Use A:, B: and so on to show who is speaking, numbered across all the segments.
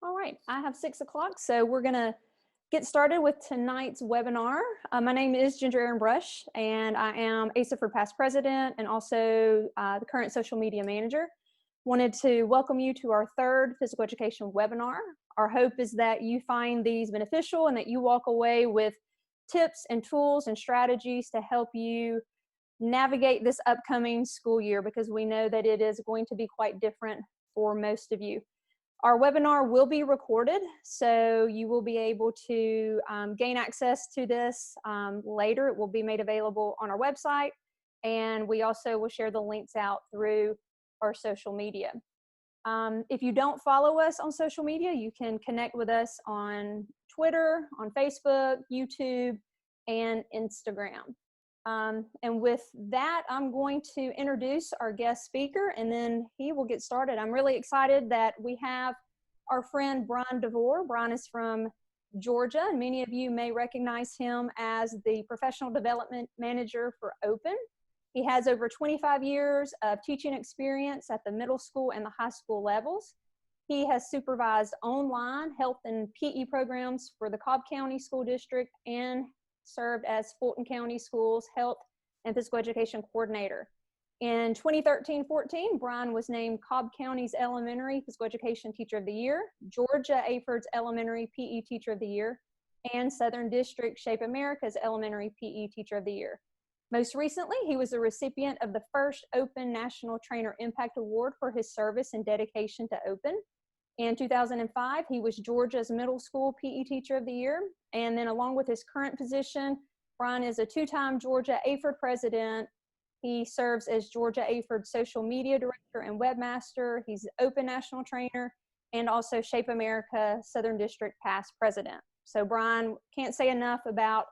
A: All right, I have 6 o'clock, so we're going to get started with tonight's webinar. My name is Ginger Aaron Brush, and I am Asahperd past president and also the current social media manager. Wanted to welcome you to our third physical education webinar. Our hope is that you find these beneficial and that you walk away with tips and tools and strategies to help you navigate this upcoming school year, because we know that it is going to be quite different for most of you. Our webinar will be recorded, so you will be able to gain access to this later. It will be made available on our website, and we also will share the links out through our social media. If you don't follow us on social media, you can connect with us on Twitter, on Facebook, YouTube, and Instagram. And with that, I'm going to introduce our guest speaker, and then he will get started. I'm really excited that we have our friend Brian Devore. Brian is from Georgia, and many of you may recognize him as the Professional Development Manager for Open. He has over 25 years of teaching experience at the middle school and the high school levels. He has supervised online health and PE programs for the Cobb County School District and served as Fulton County Schools Health and Physical Education Coordinator. In 2013-14, Brian was named Cobb County's Elementary Physical Education Teacher of the Year, Georgia Asahperd's Elementary PE Teacher of the Year, and Southern District Shape America's Elementary PE Teacher of the Year. Most recently, he was the recipient of the first Open National Trainer Impact Award for his service and dedication to Open. In 2005, he was Georgia's Middle School PE Teacher of the Year. And then along with his current position, Brian is a two-time Georgia Asahperd President. He serves as Georgia Asahperd Social Media Director and Webmaster. He's Open National Trainer and also Shape America Southern District Past President. So Brian, can't say enough about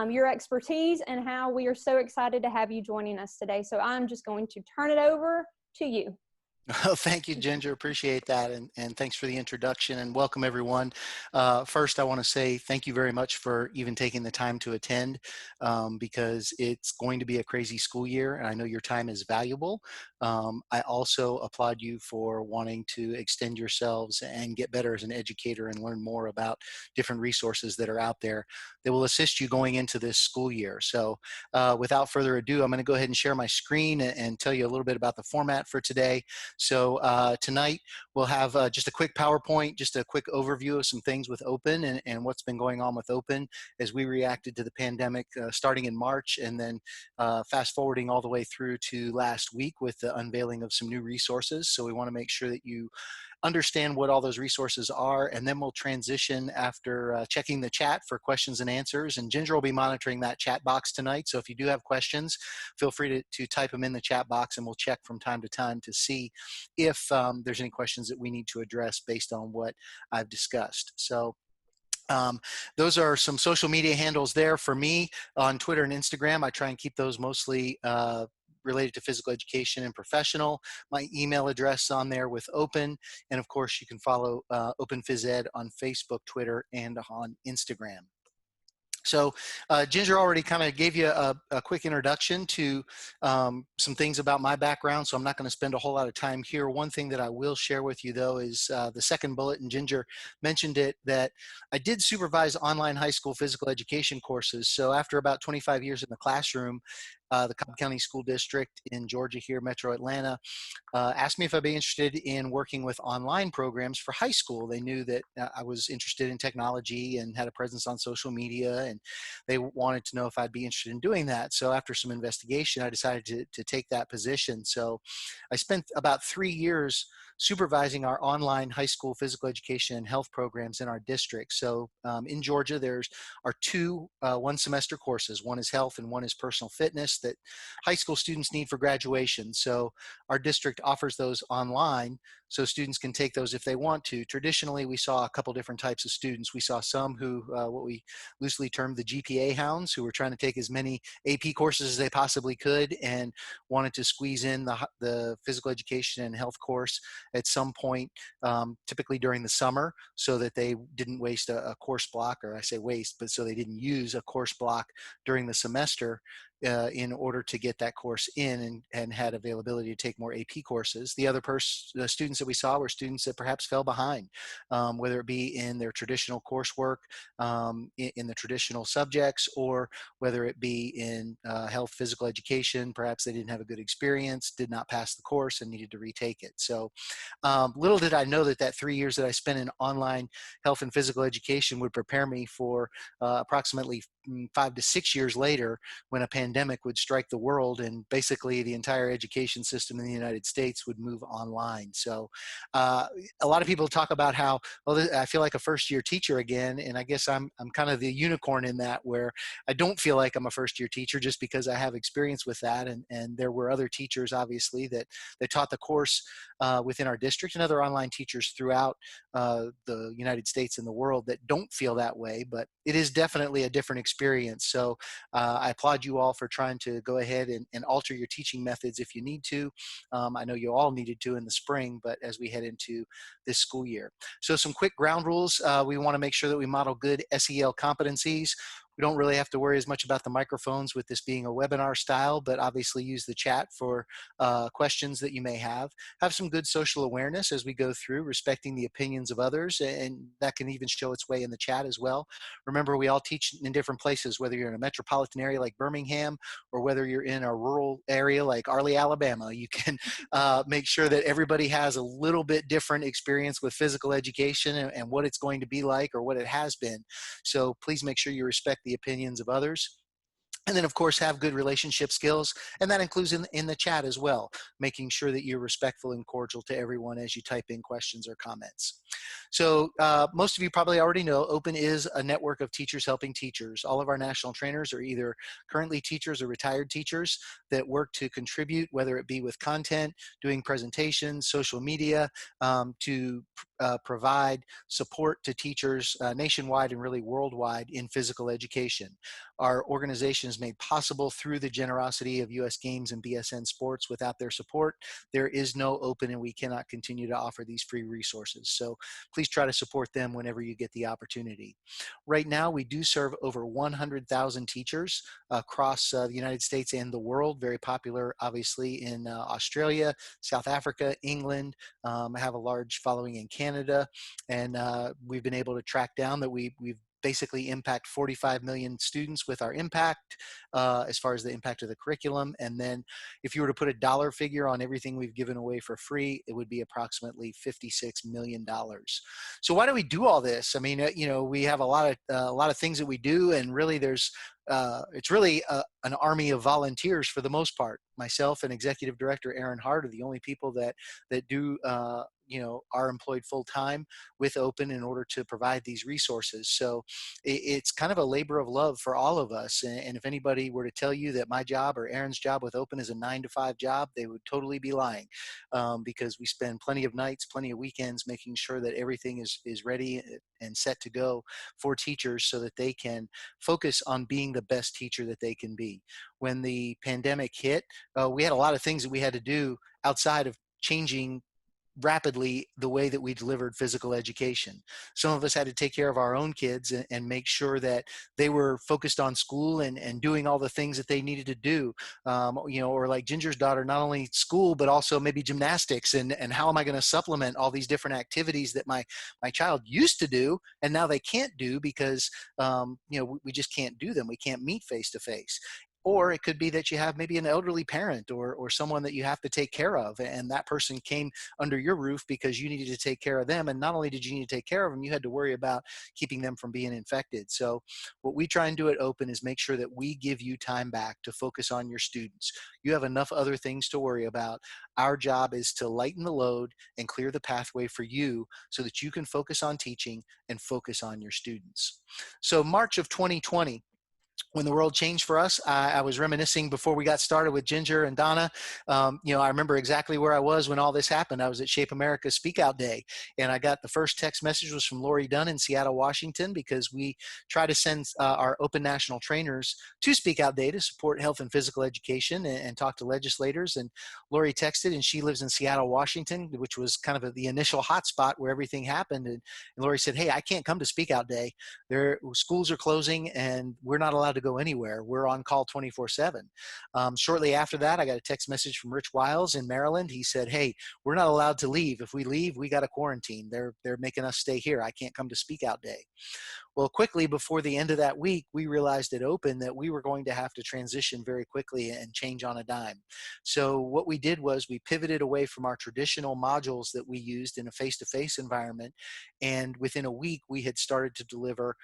A: your expertise and how we are so excited to have you joining us today. So I'm just going to turn it over to you.
B: Oh, thank you, Ginger. Appreciate that. And thanks for the introduction and welcome everyone. First, I want to say thank you very much for even taking the time to attend because it's going to be a crazy school year and I know your time is valuable. I also applaud you for wanting to extend yourselves and get better as an educator and learn more about different resources that are out there that will assist you going into this school year. So without further ado, I'm going to go ahead and share my screen and tell you a little bit about the format for today. So tonight we'll have just a quick PowerPoint, just a quick overview of some things with Open and what's been going on with Open as we reacted to the pandemic starting in March and then fast forwarding all the way through to last week with the unveiling of some new resources. So we want to make sure that you understand what all those resources are, and then we'll transition after checking the chat for questions and answers. And Ginger will be monitoring that chat box tonight, so if you do have questions, feel free to type them in the chat box and we'll check from time to time to see if there's any questions that we need to address based on what I've discussed. So those are some social media handles there for me on Twitter and Instagram. I try and keep those mostly related to physical education and professional. My email address on there with Open, and of course you can follow Open PhysED on Facebook, Twitter, and on Instagram. So Ginger already kind of gave you a quick introduction to some things about my background, so I'm not going to spend a whole lot of time here. One thing that I will share with you, though, is the second bullet, and Ginger mentioned it, that I did supervise online high school physical education courses. So after about 25 years in the classroom, the Cobb County School District in Georgia here, Metro Atlanta, asked me if I'd be interested in working with online programs for high school. They knew that I was interested in technology and had a presence on social media, and they wanted to know if I'd be interested in doing that. So after some investigation, I decided to take that position. So I spent about 3 years supervising our online high school physical education and health programs in our district. So in Georgia, there's our two one-semester courses. One is health and one is personal fitness that high school students need for graduation. So our district offers those online so students can take those if they want to. Traditionally, we saw a couple different types of students. We saw some who, what we loosely termed the GPA hounds, who were trying to take as many AP courses as they possibly could and wanted to squeeze in the physical education and health course at some point, typically during the summer, so that they didn't waste a course block, or I say waste, but so they didn't use a course block during the semester in order to get that course in and had availability to take more AP courses. The other students that we saw were students that perhaps fell behind, whether it be in their traditional coursework, in the traditional subjects, or whether it be in health, physical education. Perhaps they didn't have a good experience, did not pass the course, and needed to retake it. So little did I know that that 3 years that I spent in online health and physical education would prepare me for approximately 5 to 6 years later, when a pandemic would strike the world and basically the entire education system in the United States would move online. So a lot of people talk about how, well, I feel like a first year teacher again. And I guess I'm kind of the unicorn in that, where I don't feel like I'm a first year teacher just because I have experience with that. And there were other teachers, obviously, that taught the course within our district, and other online teachers throughout the United States and the world that don't feel that way. But it is definitely a different experience. So I applaud you all for trying to go ahead and alter your teaching methods if you need to. I know you all needed to in the spring, but as we head into this school year. So some quick ground rules. We want to make sure that we model good SEL competencies. We don't really have to worry as much about the microphones with this being a webinar style, but obviously use the chat for questions that you may have. Have some good social awareness as we go through, respecting the opinions of others, and that can even show its way in the chat as well. Remember, we all teach in different places, whether you're in a metropolitan area like Birmingham or whether you're in a rural area like Arley, Alabama. You can make sure that everybody has a little bit different experience with physical education and what it's going to be like, or what it has been. So please make sure you respect the opinions of others. And then, of course, have good relationship skills. And that includes in the chat as well, making sure that you're respectful and cordial to everyone as you type in questions or comments. So most of you probably already know Open is a network of teachers helping teachers. All of our national trainers are either currently teachers or retired teachers that work to contribute, whether it be with content, doing presentations, social media, to provide support to teachers nationwide and really worldwide in physical education. Our organization is made possible through the generosity of US Games and BSN Sports. Without their support, there is no Open, and we cannot continue to offer these free resources. So please try to support them whenever you get the opportunity. Right now, we do serve over 100,000 teachers across the United States and the world. Very popular, obviously, in Australia, South Africa, England. Have a large following in Canada, and we've been able to track down that we've basically impact 45 million students with our impact as far as the impact of the curriculum. And then if you were to put a dollar figure on everything we've given away for free, it would be approximately $56 million. So why do we do all this? I mean, you know, we have a lot of things that we do, and really it's really an army of volunteers for the most part. Myself and Executive Director Aaron Hart are the only people that do you know, are employed full time with Open in order to provide these resources. So it's kind of a labor of love for all of us. And if anybody were to tell you that my job or Aaron's job with Open is a 9-to-5 job, they would totally be lying, because we spend plenty of nights, plenty of weekends making sure that everything is ready and set to go for teachers so that they can focus on being the best teacher that they can be. When the pandemic hit, we had a lot of things that we had to do outside of changing rapidly the way that we delivered physical education. Some of us had to take care of our own kids and make sure that they were focused on school and doing all the things that they needed to do. You know, or like Ginger's daughter, not only school, but also maybe gymnastics, and how am I going to supplement all these different activities that my child used to do and now they can't do because you know, we just can't do them. We can't meet face to face. Or it could be that you have maybe an elderly parent or someone that you have to take care of, and that person came under your roof because you needed to take care of them. And not only did you need to take care of them, you had to worry about keeping them from being infected. So what we try and do at Open is make sure that we give you time back to focus on your students. You have enough other things to worry about. Our job is to lighten the load and clear the pathway for you so that you can focus on teaching and focus on your students. So March of 2020, when the world changed for us, I was reminiscing before we got started with Ginger and Donna. You know, I remember exactly where I was when all this happened. I was at Shape America Speak Out Day, and I got the first text message was from Lori Dunn in Seattle, Washington, because we try to send our Open National trainers to Speak Out Day to support health and physical education and talk to legislators. And Lori texted, and she lives in Seattle, Washington, which was kind of the initial hotspot where everything happened. And Lori said, "Hey, I can't come to Speak Out Day. Schools are closing, and we're not allowed allowed to go anywhere. We're on call 24/7. Shortly after that, I got a text message from Rich Wiles in Maryland. He said, hey, we're not allowed to leave. If we leave, we got to quarantine. They're making us stay here. I can't come to speak out day. Well, quickly before the end of that week, we realized at Open that we were going to have to transition very quickly and change on a dime. So what we did was we pivoted away from our traditional modules that we used in a face-to-face environment. And within a week, we had started to deliver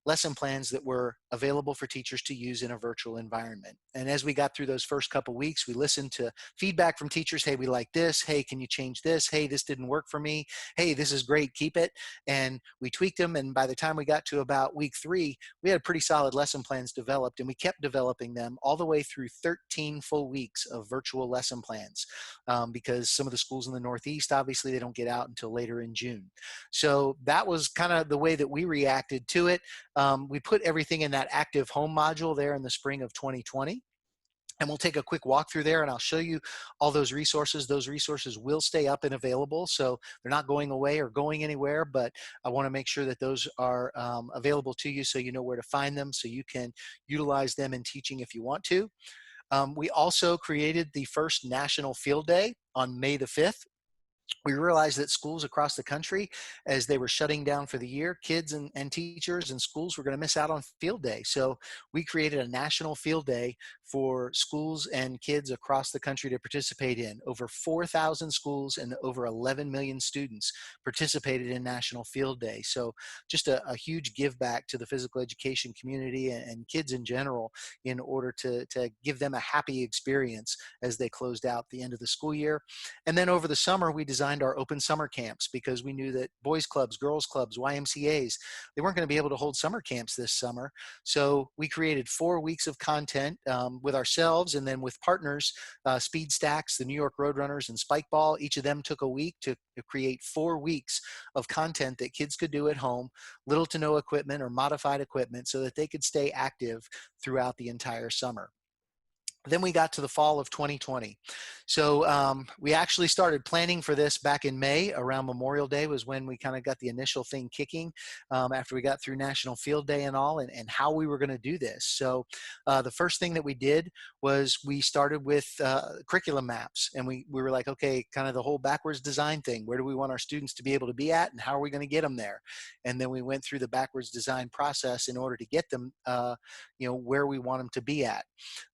B: lesson plans that were available for teachers to use in a virtual environment. And as we got through those first couple weeks, we listened to feedback from teachers. Hey, we like this. Hey, can you change this? Hey, this didn't work for me. Hey, this is great. Keep it. And we tweaked them. And by the time we got to about week 3, we had pretty solid lesson plans developed, and we kept developing them all the way through 13 full weeks of virtual lesson plans, because some of the schools in the Northeast, obviously, they don't get out until later in June. So that was kind of the way that we reacted to it. We put everything in that active home module there in the spring of 2020. And we'll take a quick walk through there, and I'll show you all those resources. Those resources will stay up and available, so they're not going away or going anywhere, but I want to make sure that those are available to you so you know where to find them, so you can utilize them in teaching if you want to. We also created the first National Field Day on May the 5th. We realized that schools across the country, as they were shutting down for the year, kids and teachers and schools were going to miss out on field day. So we created a national field day for schools and kids across the country to participate in. Over 4,000 schools and over 11 million students participated in National Field Day. So just a huge give back to the physical education community and kids in general, in order to give them a happy experience as they closed out the end of the school year. And then over the summer, we designed our open summer camps, because we knew that boys clubs, girls clubs, YMCAs, they weren't going to be able to hold summer camps this summer. So we created 4 weeks of content with ourselves, and then with partners, Speed Stacks, the New York Roadrunners, and Spikeball. Each of them took a week to create 4 weeks of content that kids could do at home, little to no equipment or modified equipment, so that they could stay active throughout the entire summer. Then we got to the fall of 2020. So we actually started planning for this back in May. Around Memorial Day was when we kind of got the initial thing kicking, after we got through National Field Day and all, and how we were going to do this. So the first thing that we did was we started with curriculum maps, and we were like, okay, kind of the whole backwards design thing. Where do we want our students to be able to be at, and how are we going to get them there? And then we went through the backwards design process in order to get them, where we want them to be at.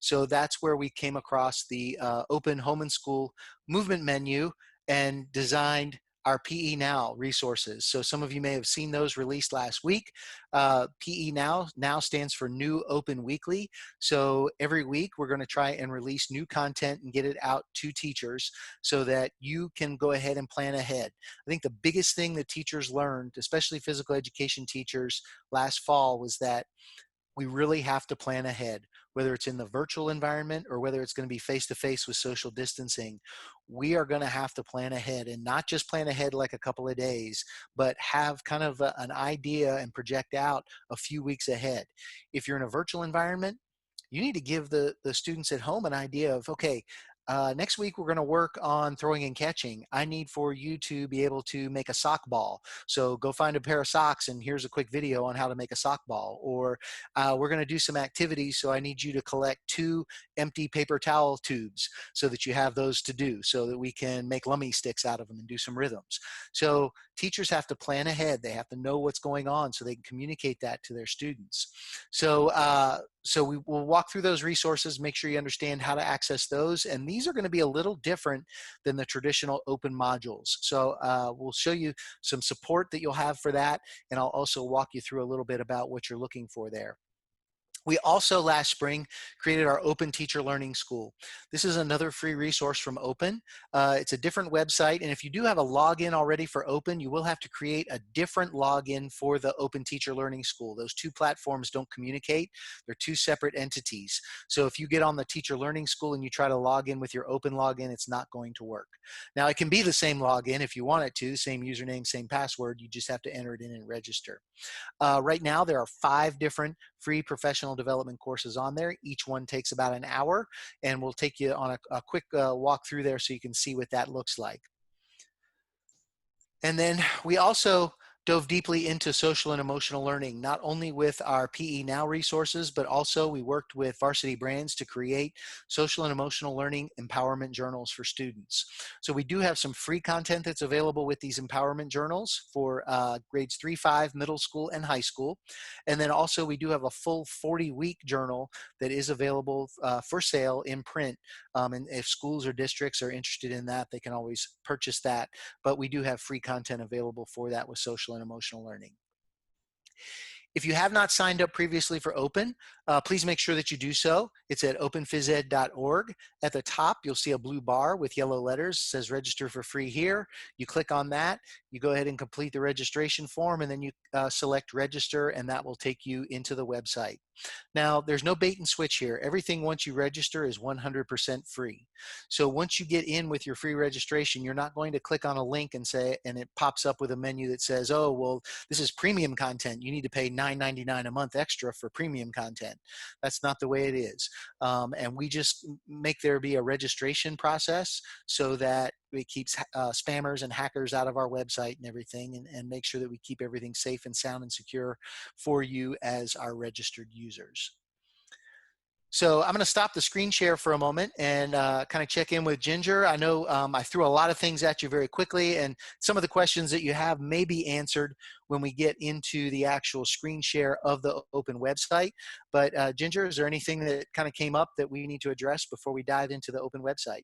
B: So that's where we came across the Open Home and School movement menu and designed our PE Now resources. So some of you may have seen those released last week. PE Now stands for New Open Weekly. So every week we're going to try and release new content and get it out to teachers so that you can go ahead and plan ahead. I think the biggest thing that teachers learned, especially physical education teachers last fall, was that we really have to plan ahead, whether it's in the virtual environment or whether it's going to be face-to-face with social distancing. We are going to have to plan ahead, and not just plan ahead like a couple of days, but have kind of an idea and project out a few weeks ahead. If you're in a virtual environment, you need to give the students at home an idea of, okay, next week we're going to work on throwing and catching. I need for you to be able to make a sock ball. So go find a pair of socks, and here's a quick video on how to make a sock ball. Or we're going to do some activities, so I need you to collect 2 empty paper towel tubes so that you have those to do, so that we can make lummy sticks out of them and do some rhythms. So teachers have to plan ahead. They have to know what's going on so they can communicate that to their students. So we will walk through those resources, make sure you understand how to access those. And these are going to be a little different than the traditional open modules. So we'll show you some support that you'll have for that. And I'll also walk you through a little bit about what you're looking for there. We also last spring created our Open Teacher Learning School. This is another free resource from Open. It's a different website, and if you do have a login already for Open, you will have to create a different login for the Open Teacher Learning School. Those 2 platforms don't communicate. They're 2 separate entities. So if you get on the Teacher Learning School and you try to log in with your Open login, it's not going to work. Now, it can be the same login if you want it to, same username, same password. You just have to enter it in and register. Right now, there are 5 different free professional development courses on there. Each one takes about an hour, and we'll take you on a quick walk through there so you can see what that looks like. And then we also dove deeply into social and emotional learning, not only with our PE Now resources, but also we worked with Varsity Brands to create social and emotional learning empowerment journals for students. So we do have some free content that's available with these empowerment journals for grades 3, 5, middle school, and high school. And then also we do have a full 40-week journal that is available for sale in print. And if schools or districts are interested in that, they can always purchase that. But we do have free content available for that with social and emotional learning. If you have not signed up previously for Open, please make sure that you do so. It's at openphysed.org. At the top, you'll see a blue bar with yellow letters. It says register for free here. You click on that. You go ahead and complete the registration form, and then you select register, and that will take you into the website. Now, there's no bait and switch here. Everything once you register is 100% free. So once you get in with your free registration, you're not going to click on a link and it pops up with a menu that says, oh, well, this is premium content. You need to pay $9.99 a month extra for premium content. That's not the way it is. And we just make there be a registration process so that it keeps spammers and hackers out of our website and everything, and make sure that we keep everything safe and sound and secure for you as our registered users. So I'm going to stop the screen share for a moment and kind of check in with Ginger. I know I threw a lot of things at you very quickly, and some of the questions that you have may be answered when we get into the actual screen share of the Open website. But Ginger, is there anything that kind of came up that we need to address before we dive into the Open website?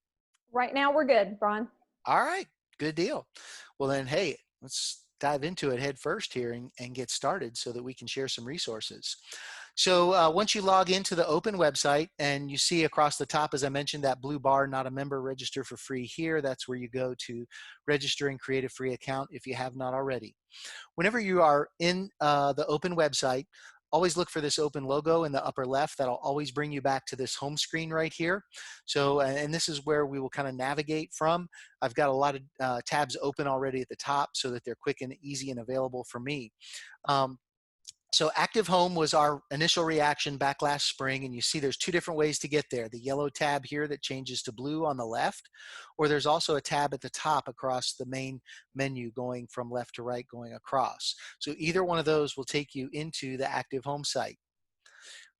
A: Right now we're good, Brian.
B: All right, good deal. Well then, hey, let's dive into it head first here and get started so that we can share some resources. So once you log into the Open website and you see across the top, as I mentioned, that blue bar, not a member, register for free here, that's where you go to register and create a free account if you have not already. Whenever you are in the Open website, always look for this Open logo in the upper left. That'll always bring you back to this home screen right here. So, and this is where we will kind of navigate from. I've got a lot of tabs open already at the top so that they're quick and easy and available for me. So Active Home was our initial reaction back last spring, and you see there's two different ways to get there. The yellow tab here that changes to blue on the left, or there's also a tab at the top across the main menu going from left to right going across. So either one of those will take you into the Active Home site.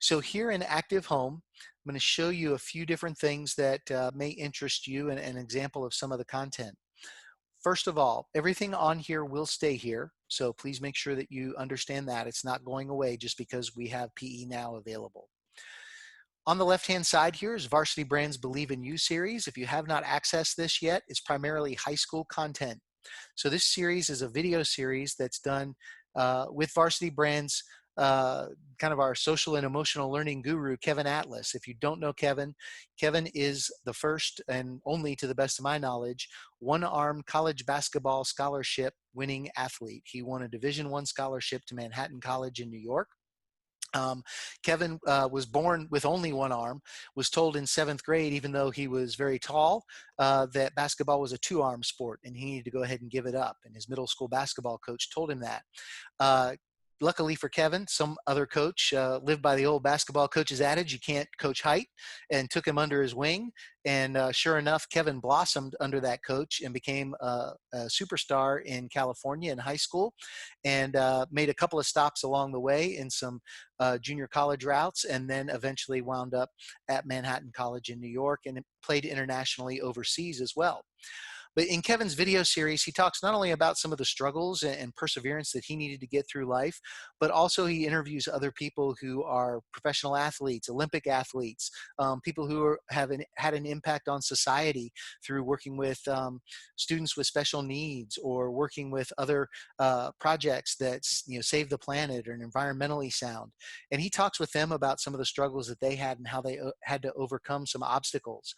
B: So here in Active Home, I'm going to show you a few different things that may interest you and an example of some of the content. First of all, everything on here will stay here. So please make sure that you understand that it's not going away just because we have PE Now available. On the left-hand side here is Varsity Brands Believe in You series. If you have not accessed this yet, it's primarily high school content. So this series is a video series that's done with Varsity Brands, kind of our social and emotional learning guru, Kevin Atlas. If you don't know Kevin, Kevin is the first and only, to the best of my knowledge, one-arm college basketball scholarship winning athlete. He won a Division I scholarship to Manhattan College in New York. Kevin was born with only one arm, was told in 7th grade, even though he was very tall, that basketball was a two-arm sport and he needed to go ahead and give it up. And his middle school basketball coach told him that. Luckily for Kevin, some other coach lived by the old basketball coach's adage, you can't coach height, and took him under his wing. And sure enough, Kevin blossomed under that coach and became a superstar in California in high school, and made a couple of stops along the way in some junior college routes, and then eventually wound up at Manhattan College in New York and played internationally overseas as well. But in Kevin's video series, he talks not only about some of the struggles and perseverance that he needed to get through life, but also he interviews other people who are professional athletes, Olympic athletes, people who have had an impact on society through working with students with special needs or working with other projects that save the planet or environmentally sound. And he talks with them about some of the struggles that they had and how they had to overcome some obstacles.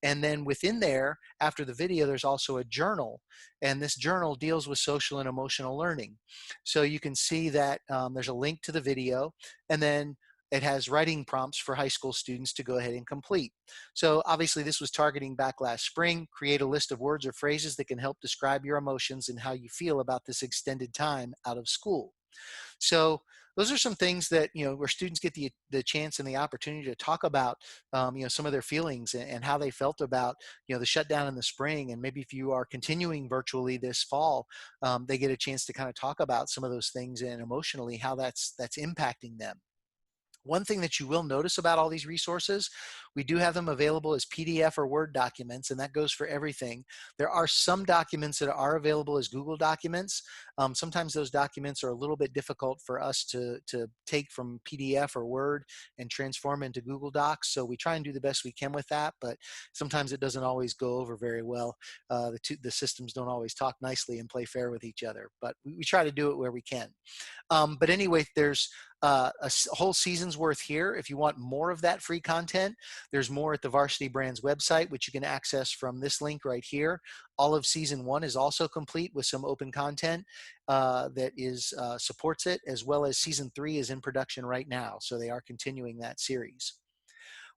B: And then within there, after the video, there's also a journal, and this journal deals with social and emotional learning. So you can see that there's a link to the video, and then it has writing prompts for high school students to go ahead and complete. So obviously this was targeting back last spring. Create a list of words or phrases that can help describe your emotions and how you feel about this extended time out of school. So those are some things that, where students get the chance and the opportunity to talk about, some of their feelings and how they felt about, the shutdown in the spring. And maybe if you are continuing virtually this fall, they get a chance to kind of talk about some of those things and emotionally how that's impacting them. One thing that you will notice about all these resources, we do have them available as PDF or Word documents, and that goes for everything. There are some documents that are available as Google documents. Sometimes those documents are a little bit difficult for us to take from PDF or Word and transform into Google Docs, so we try and do the best we can with that, but sometimes it doesn't always go over very well. The systems don't always talk nicely and play fair with each other, but we try to do it where we can. But anyway, there's a whole season's worth here. If you want more of that free content, there's more at the Varsity Brands website, which you can access from this link right here. All of season 1 is also complete with some open content that supports it, as well as season 3 is in production right now. So they are continuing that series.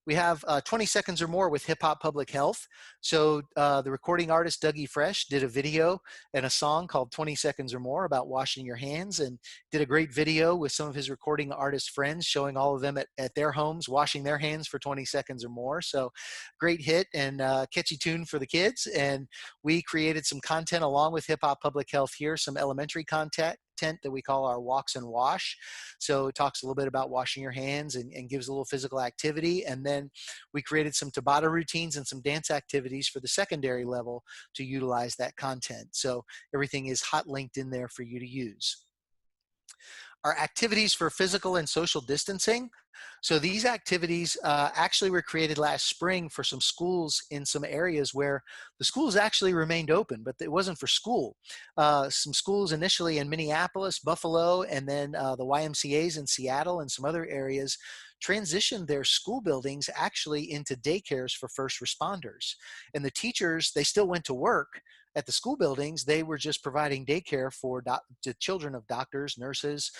B: We have 20 seconds or more with Hip Hop Public Health. So the recording artist Dougie Fresh did a video and a song called 20 Seconds or More about washing your hands, and did a great video with some of his recording artist friends, showing all of them at their homes washing their hands for 20 seconds or more. So great hit and catchy tune for the kids. And we created some content along with Hip Hop Public Health here, some elementary content that we call our Walks and Wash. So it talks a little bit about washing your hands and gives a little physical activity. And then we created some Tabata routines and some dance activities for the secondary level to utilize that content. So everything is hot linked in there for you to use. Our activities for physical and social distancing. So these activities actually were created last spring for some schools in some areas where the schools actually remained open, but it wasn't for school. Some schools initially in Minneapolis, Buffalo, and then the YMCAs in Seattle and some other areas transitioned their school buildings actually into daycares for first responders. And the teachers, they still went to work at the school buildings. They were just providing daycare for to children of doctors, nurses,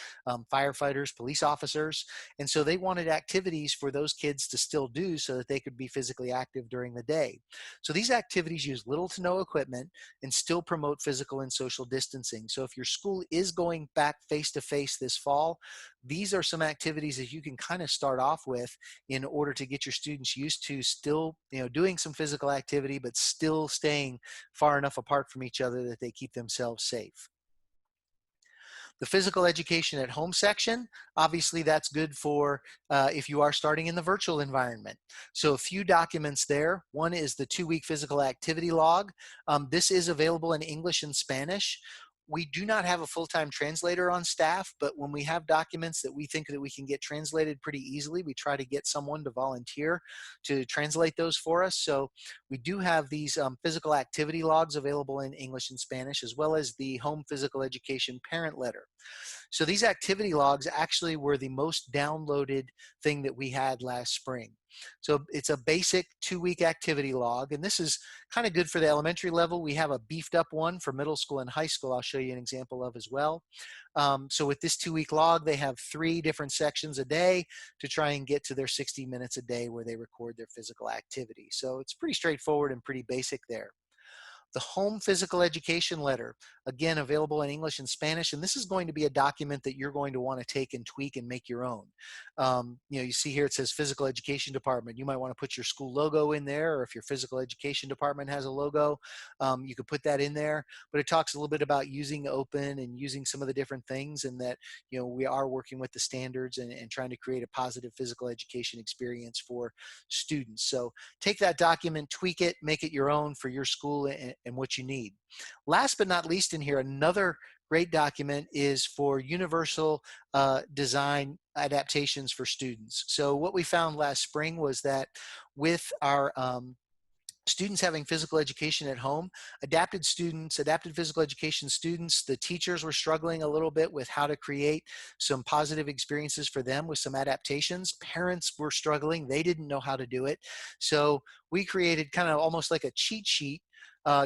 B: firefighters, police officers. And so they wanted activities for those kids to still do so that they could be physically active during the day. So these activities use little to no equipment and still promote physical and social distancing. So if your school is going back face-to-face this fall, these are some activities that you can kind of start off with in order to get your students used to still, doing some physical activity, but still staying far enough apart from each other that they keep themselves safe. The physical education at home section, obviously that's good for if you are starting in the virtual environment. So a few documents there. One is the 2-week physical activity log. This is available in English and Spanish. We do not have a full-time translator on staff, but when we have documents that we think that we can get translated pretty easily, we try to get someone to volunteer to translate those for us. So we do have these physical activity logs available in English and Spanish, as well as the home physical education parent letter. So these activity logs actually were the most downloaded thing that we had last spring. So it's a basic 2-week activity log, and this is kind of good for the elementary level. We have a beefed up one for middle school and high school I'll show you an example of as well. So with this 2-week log, they have 3 different sections a day to try and get to their 60 minutes a day where they record their physical activity. So it's pretty straightforward and pretty basic there. The home physical education letter, again, available in English and Spanish. And this is going to be a document that you're going to want to take and tweak and make your own. You see here it says physical education department. You might want to put your school logo in there, or if your physical education department has a logo, you could put that in there. But it talks a little bit about using open and using some of the different things, and that we are working with the standards and trying to create a positive physical education experience for students. So take that document, tweak it, make it your own for your school and what you need. Last but not least in here, another great document is for universal design adaptations for students. So what we found last spring was that with our students having physical education at home, adapted physical education students, the teachers were struggling a little bit with how to create some positive experiences for them with some adaptations. Parents were struggling. They didn't know how to do it. So we created kind of almost like a cheat sheet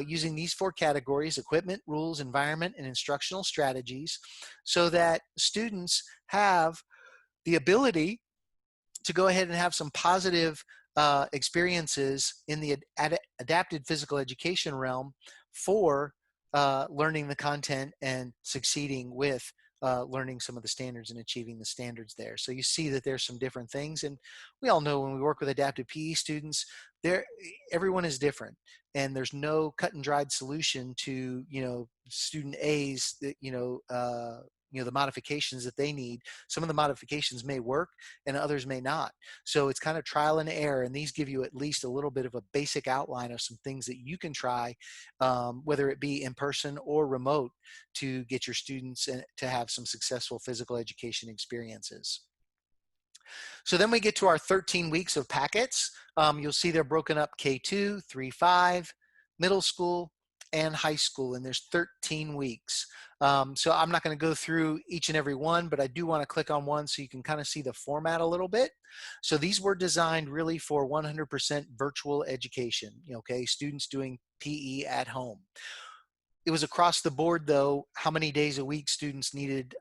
B: using these 4 categories: equipment, rules, environment, and instructional strategies, so that students have the ability to go ahead and have some positive experiences in the adapted physical education realm for learning the content and succeeding with learning some of the standards and achieving the standards there. So you see that there's some different things. And we all know when we work with adaptive PE students, everyone is different. And there's no cut and dried solution to, student A's, the modifications that they need. Some of the modifications may work and others may not. So it's kind of trial and error. And these give you at least a little bit of a basic outline of some things that you can try, whether it be in person or remote, to get your students to have some successful physical education experiences. So then we get to our 13 weeks of packets. You'll see they're broken up K2, 3, 5, middle school, and high school, and there's 13 weeks. So I'm not going to go through each and every one, but I do want to click on one so you can kind of see the format a little bit. So these were designed really for 100% virtual education, okay, students doing PE at home. It was across the board, though, how many days a week students needed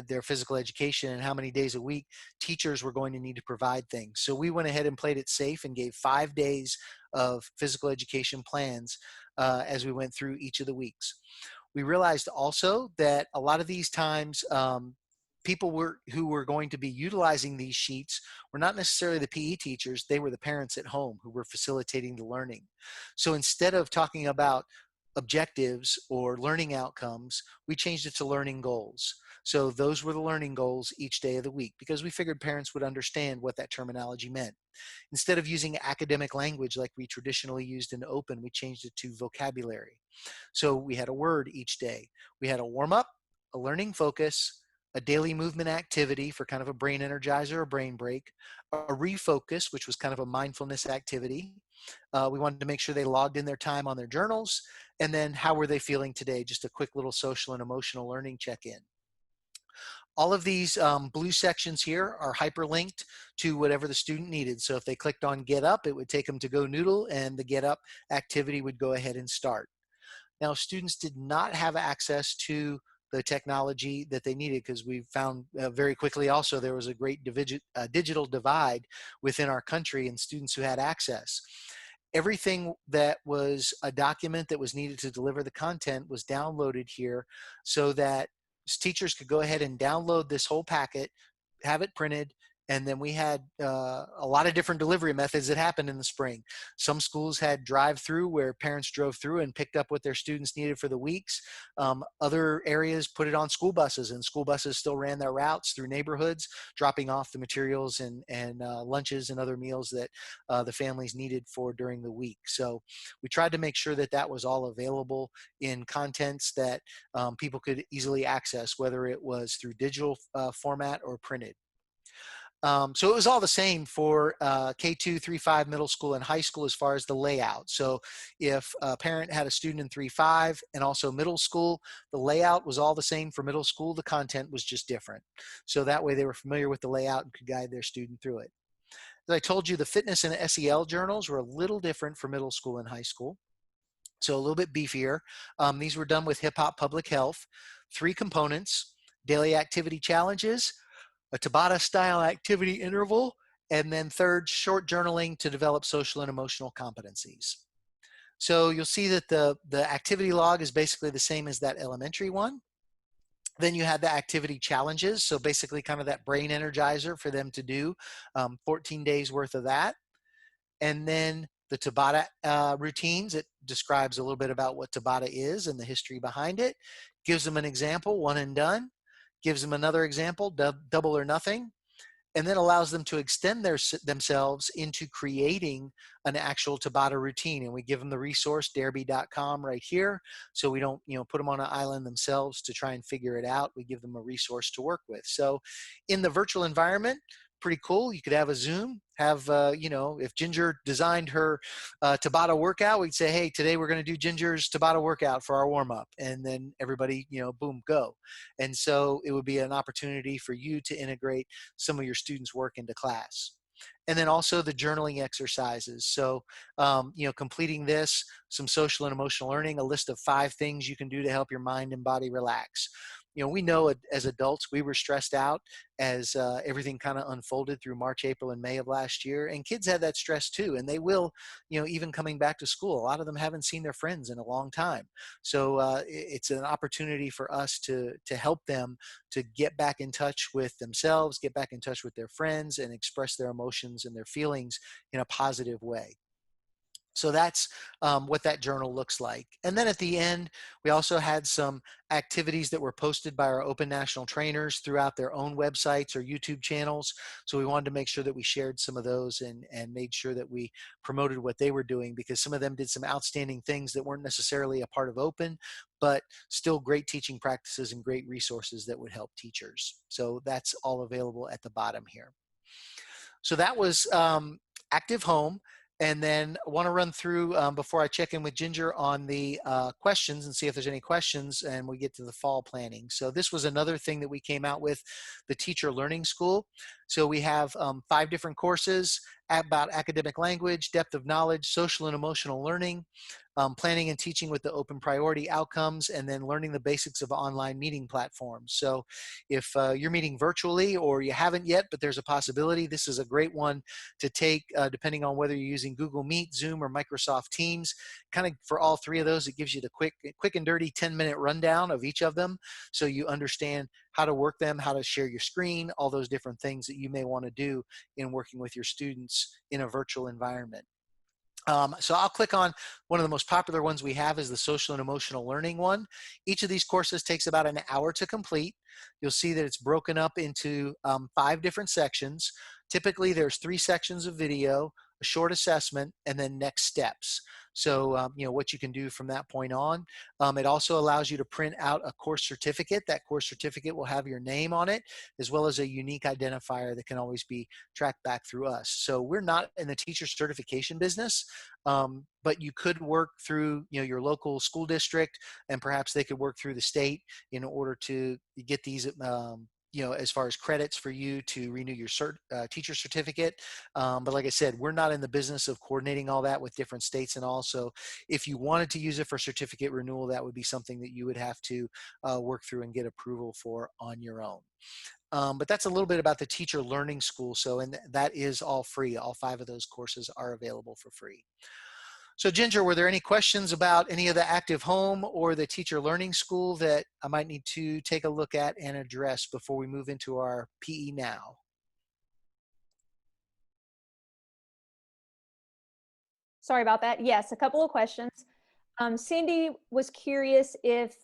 B: their physical education and how many days a week teachers were going to need to provide things. So we went ahead and played it safe and gave 5 days of physical education plans as we went through each of the weeks. We realized also that a lot of these times people who were going to be utilizing these sheets were not necessarily the PE teachers, they were the parents at home who were facilitating the learning. So instead of talking about objectives or learning outcomes, we changed it to learning goals. So those were the learning goals each day of the week because we figured parents would understand what that terminology meant. Instead of using academic language like we traditionally used in open, we changed it to vocabulary. So we had a word each day. We had a warm-up, a learning focus, a daily movement activity for kind of a brain energizer or brain break, a refocus, which was kind of a mindfulness activity. We wanted to make sure they logged in their time on their journals, and then how were they feeling today? Just a quick little social and emotional learning check-in. All of these blue sections here are hyperlinked to whatever the student needed. So if they clicked on Get Up, it would take them to Go Noodle, and the Get Up activity would go ahead and start. Now, students did not have access to the technology that they needed because we found very quickly also there was a great digital divide within our country and students who had access. Everything that was a document that was needed to deliver the content was downloaded here so that teachers could go ahead and download this whole packet, have it printed, and then we had a lot of different delivery methods that happened in the spring. Some schools had drive-through where parents drove through and picked up what their students needed for the weeks. Other areas put it on school buses, and school buses still ran their routes through neighborhoods, dropping off the materials and lunches and other meals that the families needed for during the week. So we tried to make sure that that was all available in contents that people could easily access, whether it was through digital format or printed. So it was all the same for K2, 3, 5, middle school, and high school as far as the layout. So if a parent had a student in 3, 5, and also middle school, the layout was all the same for middle school. The content was just different. So that way they were familiar with the layout and could guide their student through it. As I told you, the fitness and SEL journals were a little different for middle school and high school. So a little bit beefier. These were done with Hip Hop Public Health. 3 components: daily activity challenges, a Tabata style activity interval, and then third, short journaling to develop social and emotional competencies. So you'll see that the activity log is basically the same as that elementary one. Then you had the activity challenges. So basically kind of that brain energizer for them to do 14 days worth of that. And then the Tabata routines, it describes a little bit about what Tabata is and the history behind it. Gives them an example, one and done. Gives them another example, double or nothing, and then allows them to extend themselves into creating an actual Tabata routine. And we give them the resource, dareby.com, right here. So we don't put them on an island themselves to try and figure it out. We give them a resource to work with. So in the virtual environment, pretty cool. You could have a Zoom, have, if Ginger designed her Tabata workout, we'd say, hey, today we're going to do Ginger's Tabata workout for our warm up. And then everybody, boom, go. And so it would be an opportunity for you to integrate some of your students' work into class. And then also the journaling exercises. So, completing this, some social and emotional learning, a list of 5 things you can do to help your mind and body relax. we know as adults, we were stressed out as everything kind of unfolded through March, April, and May of last year. And kids had that stress too. And they will, even coming back to school, a lot of them haven't seen their friends in a long time. So it's an opportunity for us to help them to get back in touch with themselves, get back in touch with their friends, and express their emotions and their feelings in a positive way. So that's what that journal looks like. And then at the end, we also had some activities that were posted by our Open National trainers throughout their own websites or YouTube channels. So we wanted to make sure that we shared some of those and made sure that we promoted what they were doing, because some of them did some outstanding things that weren't necessarily a part of Open, but still great teaching practices and great resources that would help teachers. So that's all available at the bottom here. So that was Active Home. And then I want to run through, before I check in with Ginger, on the questions and see if there's any questions, and we get to the fall planning. So this was another thing that we came out with, the Teacher Learning School. So we have 5 different courses about academic language, depth of knowledge, social and emotional learning, planning and teaching with the open priority outcomes, and then learning the basics of online meeting platforms. So if you're meeting virtually or you haven't yet, but there's a possibility, this is a great one to take, depending on whether you're using Google Meet, Zoom, or Microsoft Teams. Kind of for all 3 of those, it gives you the quick and dirty 10-minute rundown of each of them, so you understand how to work them, how to share your screen, all those different things that you may want to do in working with your students in a virtual environment. So I'll click on one of the most popular ones we have is the social and emotional learning one. Each of these courses takes about an hour to complete. You'll see that it's broken up into 5 different sections. Typically, there's 3 sections of video, a short assessment, and then next steps. So, what you can do from that point on. It also allows you to print out a course certificate. That course certificate will have your name on it, as well as a unique identifier that can always be tracked back through us. So we're not in the teacher certification business, but you could work through your local school district, and perhaps they could work through the state in order to get these as far as credits for you to renew your teacher certificate. But like I said, we're not in the business of coordinating all that with different states and all. So if you wanted to use it for certificate renewal, that would be something that you would have to work through and get approval for on your own. But that's a little bit about the Teacher Learning School. So, and that is all free. All 5 of those courses are available for free. So Ginger, were there any questions about any of the Active Home or the Teacher Learning School that I might need to take a look at and address before we move into our PE Now?
A: Sorry about that. Yes, a couple of questions. Cindy was curious if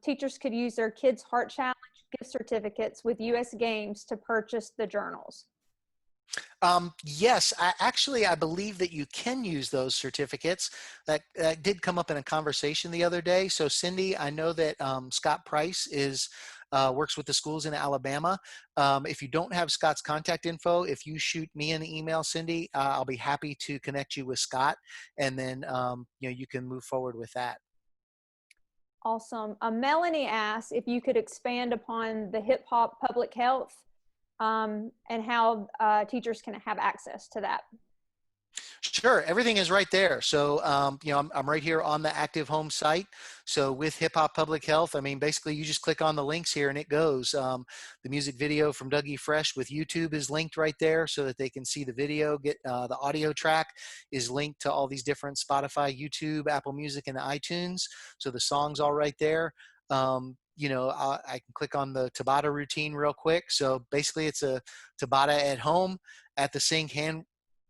A: teachers could use their Kids Heart Challenge gift certificates with US Games to purchase the journals.
B: Yes, I believe that you can use those certificates. That did come up in a conversation the other day. So Cindy, I know that Scott Price works with the schools in Alabama. If you don't have Scott's contact info, if you shoot me an email, Cindy, I'll be happy to connect you with Scott, and then you can move forward with that.
A: Awesome. Melanie asked if you could expand upon the hip hop public health and how teachers can have access to that.
B: Sure, everything is right there. So, I'm right here on the Active Home site. So with Hip Hop Public Health, I mean, basically you just click on the links here and it goes. The music video from Dougie Fresh with YouTube is linked right there so that they can see the video. Get the audio track is linked to all these different Spotify, YouTube, Apple Music, and iTunes. So the song's all right there. I can click on the Tabata routine real quick. So basically it's a Tabata at home at the sink hand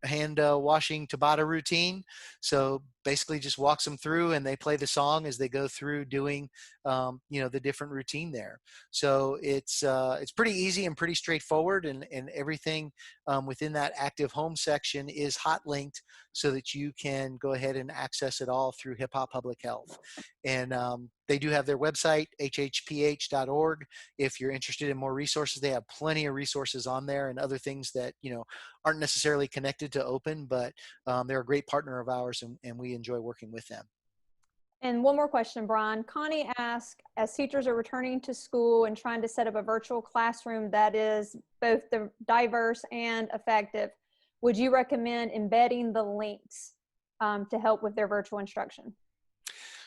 B: washing Tabata routine. So basically just walks them through and they play the song as they go through doing the different routine there. So it's pretty easy and pretty straightforward, and everything within that Active Home section is hot linked so that you can go ahead and access it all through Hip Hop Public Health. And they do have their website, hhph.org. If you're interested in more resources, they have plenty of resources on there and other things that aren't necessarily connected to Open, but they're a great partner of ours, and we enjoy working with them.
A: And one more question, Brian. Connie asked, as teachers are returning to school and trying to set up a virtual classroom that is both diverse and effective, would you recommend embedding the links to help with their virtual instruction?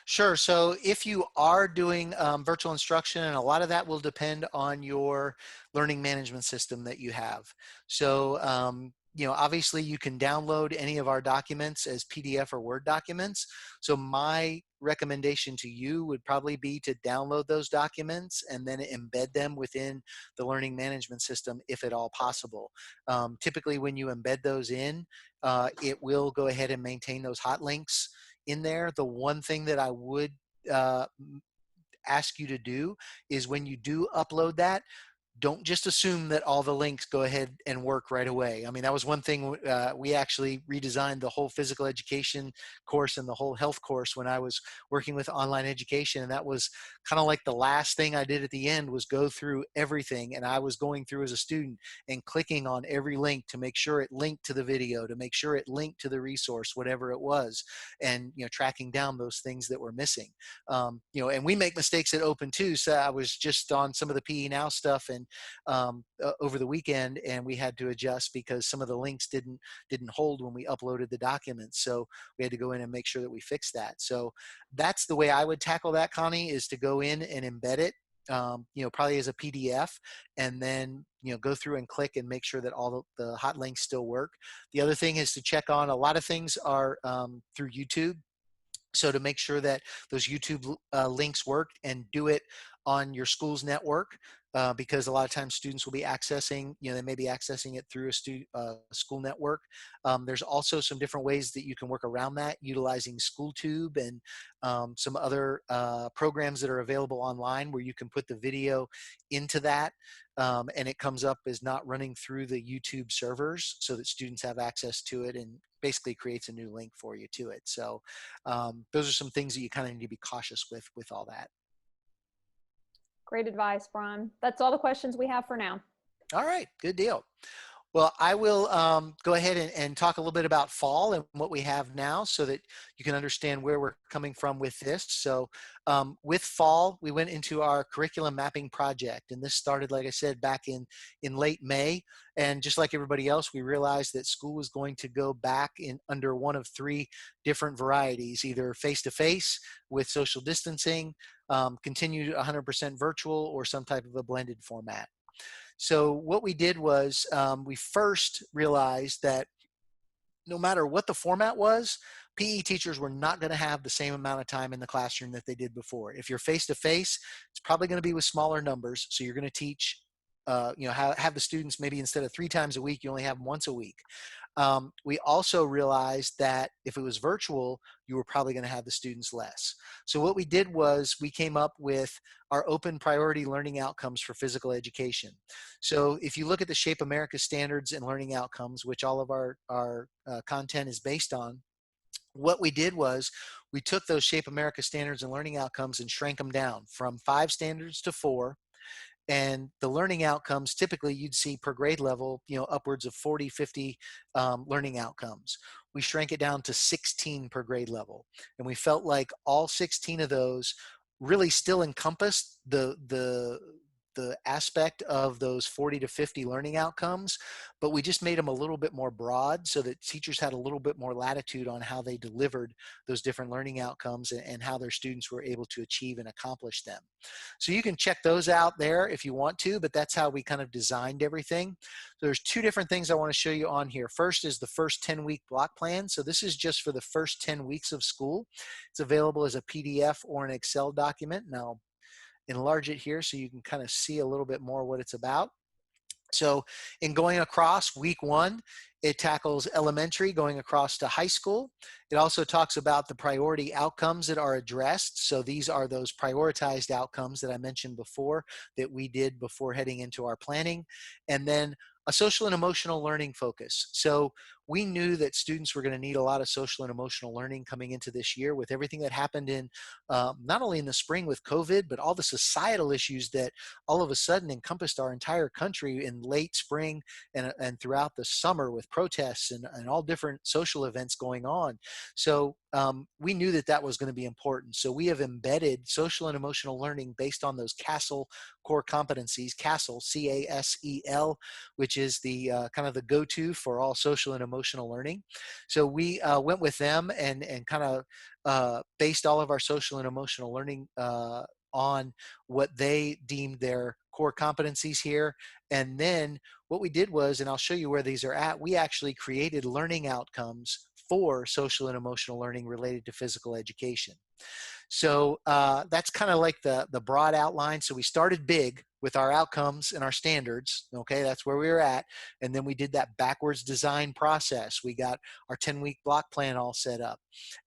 B: Sure. So if you are doing virtual instruction, and a lot of that will depend on your learning management system that you have. So, obviously you can download any of our documents as PDF or Word documents. So my recommendation to you would probably be to download those documents and then embed them within the learning management system if at all possible. Typically when you embed those in, it will go ahead and maintain those hot links in there. The one thing that I would uh, ask you to do is when you do upload that, don't just assume that all the links go ahead and work right away. I mean, that was one thing. We actually redesigned the whole physical education course and the whole health course when I was working with online education. And that was kind of like the last thing I did at the end was go through everything. And I was going through as a student and clicking on every link to make sure it linked to the video, to make sure it linked to the resource, whatever it was, and, tracking down those things that were missing. And we make mistakes at Open too. So I was just on some of the PE Now stuff and over the weekend, and we had to adjust because some of the links didn't hold when we uploaded the documents. So we had to go in and make sure that we fixed that. So that's the way I would tackle that, Connie, is to go in and embed it. Probably as a PDF, and then go through and click and make sure that all the hot links still work. The other thing is to check on, a lot of things are through YouTube. So to make sure that those YouTube links work, and do it on your school's network, because a lot of times students will be accessing, they may be accessing it through a school network. There's also some different ways that you can work around that, utilizing SchoolTube and some other programs that are available online where you can put the video into that, and it comes up as not running through the YouTube servers, so that students have access to it, and basically creates a new link for you to it. So those are some things that you kind of need to be cautious with all that.
A: Great advice, Brian. That's all the questions we have for now.
B: All right, good deal. Well, I will go ahead and talk a little bit about fall and what we have now so that you can understand where we're coming from with this. So with fall, we went into our curriculum mapping project, and this started, like I said, back in late May. And just like everybody else, we realized that school was going to go back in under one of three different varieties, either face-to-face with social distancing, continue 100% virtual, or some type of a blended format. So what we did was we first realized that no matter what the format was, PE teachers were not going to have the same amount of time in the classroom that they did before. If you're face-to-face, it's probably going to be with smaller numbers. So you're going to teach, have the students maybe instead of 3 times a week, you only have them once a week. We also realized that if it was virtual, you were probably going to have the students less. So what we did was we came up with our open priority learning outcomes for physical education. So if you look at the Shape America standards and learning outcomes, which all of our content is based on, what we did was we took those Shape America standards and learning outcomes and shrank them down from 5 standards to 4. And the learning outcomes, typically you'd see per grade level, upwards of 40, 50 learning outcomes. We shrank it down to 16 per grade level. And we felt like all 16 of those really still encompassed the aspect of those 40 to 50 learning outcomes, but we just made them a little bit more broad so that teachers had a little bit more latitude on how they delivered those different learning outcomes and how their students were able to achieve and accomplish them. So you can check those out there if you want to, but that's how we kind of designed everything. So there's 2 different things I want to show you on here. First is the first 10-week block plan. So this is just for the first 10 weeks of school. It's available as a PDF or an Excel document. Now, enlarge it here so you can kind of see a little bit more what it's about. So in going across week 1, it tackles elementary going across to high school. It also talks about the priority outcomes that are addressed. So these are those prioritized outcomes that I mentioned before that we did before heading into our planning. And then a social and emotional learning focus. So we knew that students were going to need a lot of social and emotional learning coming into this year with everything that happened in not only in the spring with COVID, but all the societal issues that all of a sudden encompassed our entire country in late spring and throughout the summer with with protests and all different social events going on. So we knew that that was going to be important. So we have embedded social and emotional learning based on those CASEL core competencies, CASEL, CASEL, which is the kind of the go-to for all social and emotional learning. So we went with them and kind of based all of our social and emotional learning on what they deemed their core competencies here. And then what we did was, and I'll show you where these are at, we actually created learning outcomes for social and emotional learning related to physical education. So that's kind of like the broad outline. So we started big with our outcomes and our standards. Okay, that's where we were at. And then we did that backwards design process. We got our 10-week block plan all set up.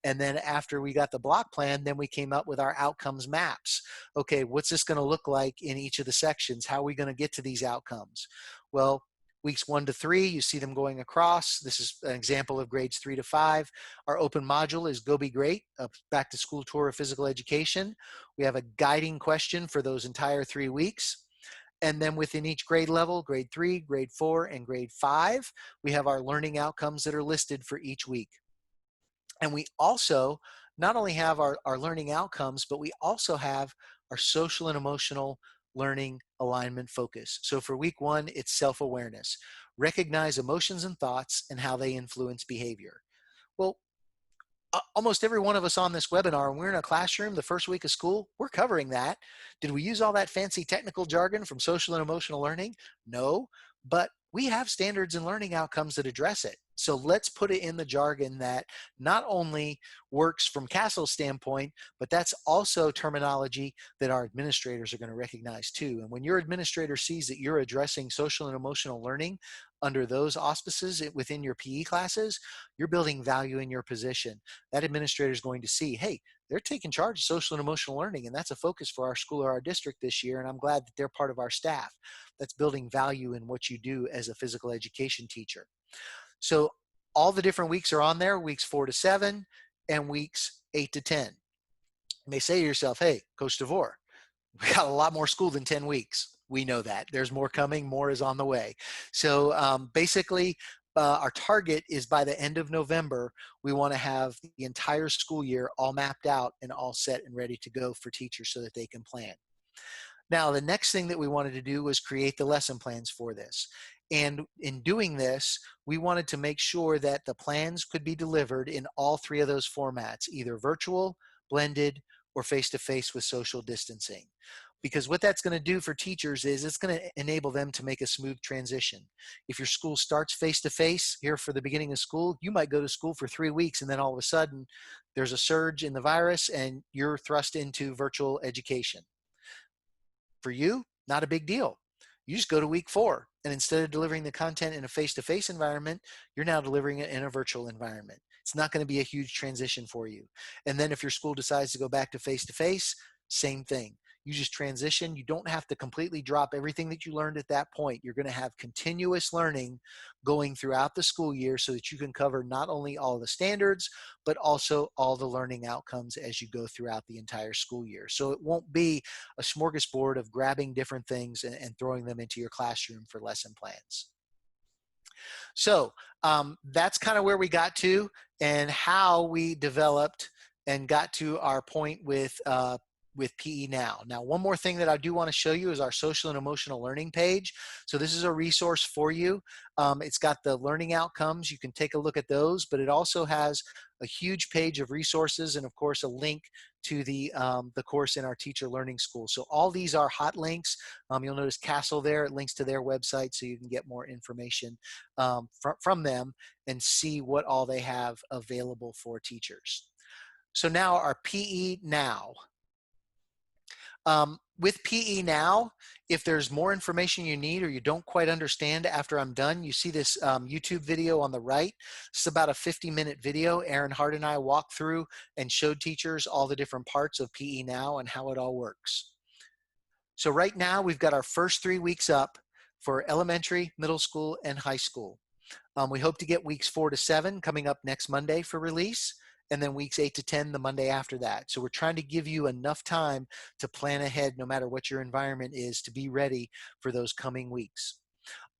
B: And then after we got the block plan, then we came up with our outcomes maps. Okay, what's this going to look like in each of the sections? How are we going to get to these outcomes? Well, weeks 1 to 3, you see them going across. This is an example of grades 3 to 5. Our open module is Go Be Great, a back to school tour of physical education. We have a guiding question for those entire 3 weeks. And then within each grade level, grade 3, grade 4, and grade 5, we have our learning outcomes that are listed for each week. And we also not only have our learning outcomes, but we also have our social and emotional learning alignment focus. So for week 1, it's self-awareness. Recognize emotions and thoughts and how they influence behavior. Well, almost every one of us on this webinar, when we're in a classroom the first week of school, we're covering that. Did we use all that fancy technical jargon from social and emotional learning? No, but we have standards and learning outcomes that address it. So let's put it in the jargon that not only works from CASEL's standpoint, but that's also terminology that our administrators are going to recognize too. And when your administrator sees that you're addressing social and emotional learning under those auspices within your PE classes, you're building value in your position. That administrator is going to see, hey, they're taking charge of social and emotional learning, and that's a focus for our school or our district this year, and I'm glad that they're part of our staff. That's building value in what you do as a physical education teacher. So all the different weeks are on there, weeks 4 to 7 and weeks 8 to 10. You may say to yourself, hey, Coach Devore, we got a lot more school than 10 weeks. We know that. There's more coming, more is on the way. So basically, our target is by the end of November, we want to have the entire school year all mapped out and all set and ready to go for teachers so that they can plan. Now, the next thing that we wanted to do was create the lesson plans for this. And in doing this, we wanted to make sure that the plans could be delivered in all 3 of those formats, either virtual, blended, or face-to-face with social distancing. Because what that's going to do for teachers is it's going to enable them to make a smooth transition. If your school starts face-to-face here for the beginning of school, you might go to school for 3 weeks and then all of a sudden there's a surge in the virus and you're thrust into virtual education. For you, not a big deal. You just go to week 4, and instead of delivering the content in a face-to-face environment, you're now delivering it in a virtual environment. It's not going to be a huge transition for you. And then if your school decides to go back to face-to-face, same thing. You just transition. You don't have to completely drop everything that you learned at that point. You're going to have continuous learning going throughout the school year so that you can cover not only all the standards, but also all the learning outcomes as you go throughout the entire school year. So it won't be a smorgasbord of grabbing different things and throwing them into your classroom for lesson plans. So that's kind of where we got to and how we developed and got to our point with PE Now. Now, one more thing that I do want to show you is our social and emotional learning page. So this is a resource for you. It's got the learning outcomes. You can take a look at those, but it also has a huge page of resources and of course a link to the course in our teacher learning school. So all these are hot links. You'll notice CASEL there, it links to their website so you can get more information from them and see what all they have available for teachers. So now our PE Now. With PE Now, if there's more information you need or you don't quite understand after I'm done, you see this YouTube video on the right. It's about a 50-minute video. Aaron Hart and I walked through and showed teachers all the different parts of PE Now and how it all works. So right now, we've got our first 3 weeks up for elementary, middle school, and high school. We hope to get weeks 4 to 7 coming up next Monday for release, and then weeks 8 to 10 the Monday after that. So we're trying to give you enough time to plan ahead no matter what your environment is to be ready for those coming weeks.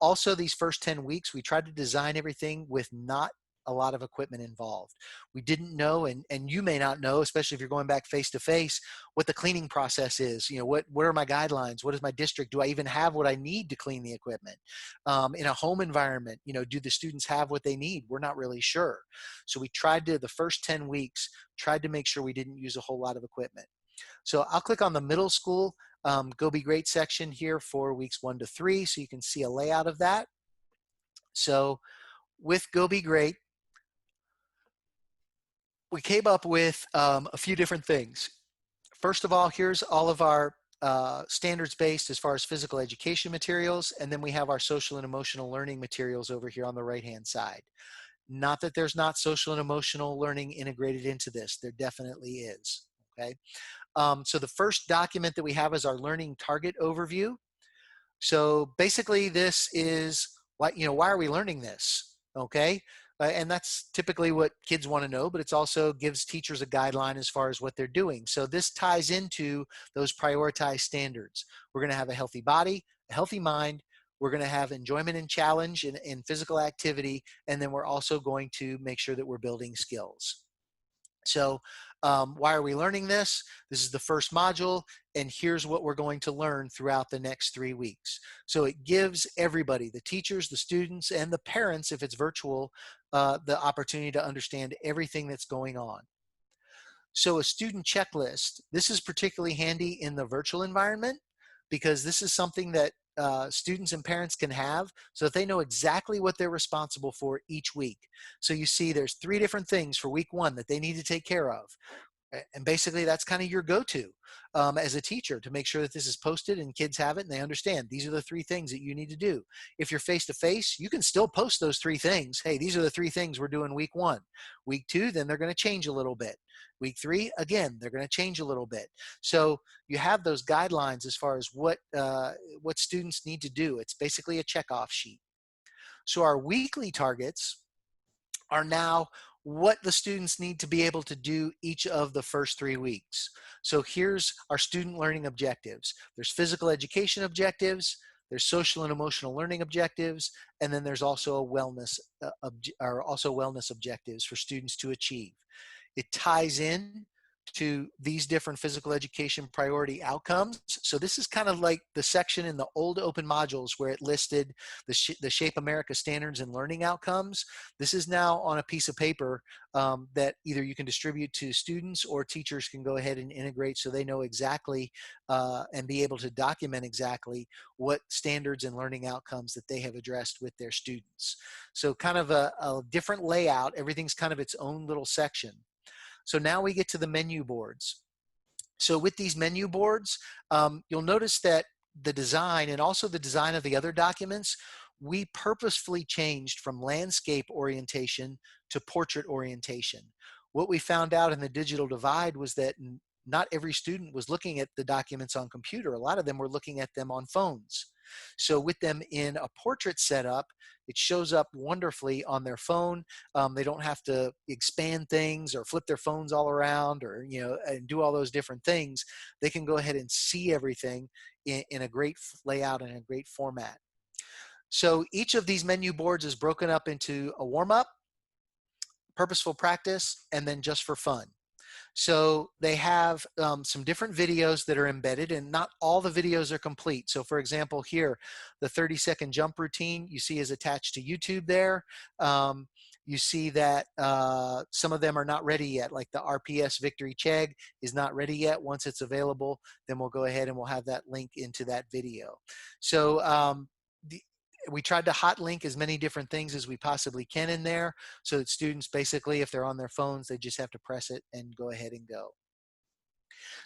B: Also, these first 10 weeks, we tried to design everything with not a lot of equipment involved. We didn't know, and you may not know, especially if you're going back face to face, what the cleaning process is. What are my guidelines? What is my district? Do I even have what I need to clean the equipment? In a home environment, do the students have what they need? We're not really sure. So we tried to, the first 10 weeks, tried to make sure we didn't use a whole lot of equipment. So I'll click on the middle school Go Be Great section here for weeks 1 to 3, so you can see a layout of that. So with Go Be Great, we came up with a few different things. First of all, here's all of our standards-based as far as physical education materials, and then we have our social and emotional learning materials over here on the right-hand side. Not that there's not social and emotional learning integrated into this. There definitely is, okay? So the first document that we have is our learning target overview. So basically this is, why are we learning this, okay? And that's typically what kids want to know, but it also gives teachers a guideline as far as what they're doing. So this ties into those prioritized standards. We're going to have a healthy body, a healthy mind. We're going to have enjoyment and challenge in physical activity. And then we're also going to make sure that we're building skills. So why are we learning this? This is the first module, and here's what we're going to learn throughout the next 3 weeks. So it gives everybody, the teachers, the students, and the parents, if it's virtual, the opportunity to understand everything that's going on. So a student checklist, this is particularly handy in the virtual environment because this is something that students and parents can have so that they know exactly what they're responsible for each week. So you see there's 3 different things for week 1 that they need to take care of. And basically that's kind of your go-to as a teacher to make sure that this is posted and kids have it and they understand these are the 3 things that you need to do. If you're face-to-face, you can still post those 3 things. Hey, these are the 3 things we're doing week 1. Week 2, then they're going to change a little bit. Week 3, again, they're going to change a little bit. So you have those guidelines as far as what students need to do. It's basically a checkoff sheet. So our weekly targets are now what the students need to be able to do each of the first 3 weeks. So here's our student learning objectives. There's physical education objectives, there's social and emotional learning objectives, and then there's also wellness objectives for students to achieve. It ties in to these different physical education priority outcomes. So this is kind of like the section in the old open modules where it listed the Shape America standards and learning outcomes. This is now on a piece of paper that either you can distribute to students or teachers can go ahead and integrate so they know exactly and be able to document exactly what standards and learning outcomes that they have addressed with their students. So kind of a different layout. Everything's kind of its own little section. So now we get to the menu boards. So with these menu boards, you'll notice that the design and also the design of the other documents, we purposefully changed from landscape orientation to portrait orientation. What we found out in the digital divide was that not every student was looking at the documents on computer. A lot of them were looking at them on phones. So with them in a portrait setup, it shows up wonderfully on their phone. They don't have to expand things or flip their phones all around or, and do all those different things. They can go ahead and see everything in a great layout and a great format. So each of these menu boards is broken up into a warm-up, purposeful practice, and then just for fun. So they have some different videos that are embedded, and not all the videos are complete. So for example, here, the 30-second jump routine you see is attached to YouTube there. You see that some of them are not ready yet, like the RPS Victory Chegg is not ready yet. Once it's available, then we'll go ahead and we'll have that link into that video. So we tried to hot link as many different things as we possibly can in there so that students basically, if they're on their phones, they just have to press it and go ahead and go.